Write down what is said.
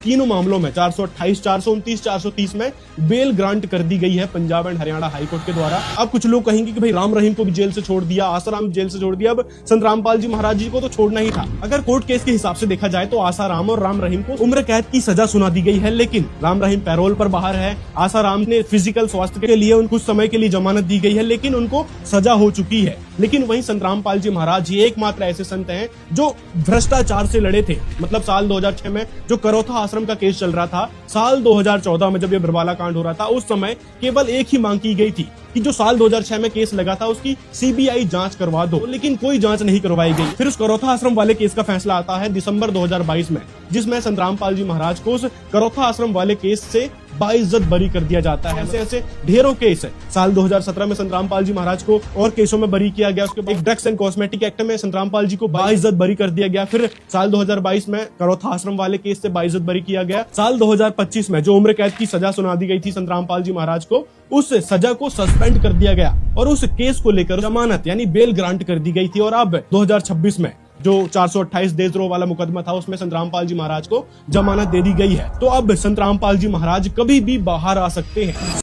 तीनों मामलों में 428, 429, 430 में बेल ग्रांट कर दी गई है पंजाब एंड हरियाणा हाईकोर्ट के द्वारा। अब कुछ लोग कहेंगे कि भाई राम रहीम को भी जेल से छोड़ दिया, आसाराम जेल से छोड़ दिया, अब संत रामपाल जी महाराज जी को तो छोड़ना ही था। अगर कोर्ट केस के हिसाब से देखा जाए तो आसाराम और राम रहीम को उम्र कैद की सजा सुना दी गई है, लेकिन राम रहीम पैरोल पर बाहर है। आसाराम ने फिजिकल स्वास्थ्य के लिए उनको कुछ समय के लिए जमानत दी गई है, लेकिन उनको सजा हो चुकी है। लेकिन वहीं संत रामपाल जी महाराज जी एकमात्र ऐसे संत हैं जो भ्रष्टाचार से लड़े थे। मतलब साल 2006 में जो करोथा आश्रम का केस चल रहा था, साल 2014 में जब ये बरवाला कांड हो रहा था, उस समय केवल एक ही मांग की गई थी कि जो साल 2006 में केस लगा था उसकी सीबीआई जांच करवा दो, लेकिन कोई जांच नहीं करवाई गई। फिर उस करोथा आश्रम वाले केस का फैसला आता है दिसंबर 2022 में, जिसमें संत रामपाल जी महाराज को उस करोथा आश्रम वाले केस से बाइज्जत बरी कर दिया जाता है। ऐसे ऐसे ढेरों केस है। साल 2017 में संत रामपाल जी महाराज को और केसों में बरी किया गया। उसके बाद ड्रग्स एंड कॉस्मेटिक एक्ट में संत रामपाल जी को बाइज्जत बरी कर दिया गया। फिर साल 2022 में करोथा आश्रम वाले केस से बाइज्जत बरी किया गया। साल 2025 में जो उम्र कैद की सजा सुना दी गई थी संत रामपाल जी महाराज को, उस सजा को सस्पेंड कर दिया गया और उस केस को लेकर जमानत यानी बेल ग्रांट कर दी गई थी। और अब 2026 में जो 428 देशद्रोह वाला मुकदमा था, उसमें संत रामपाल जी महाराज को जमानत दे दी गई है। तो अब संत रामपाल जी महाराज कभी भी बाहर आ सकते हैं।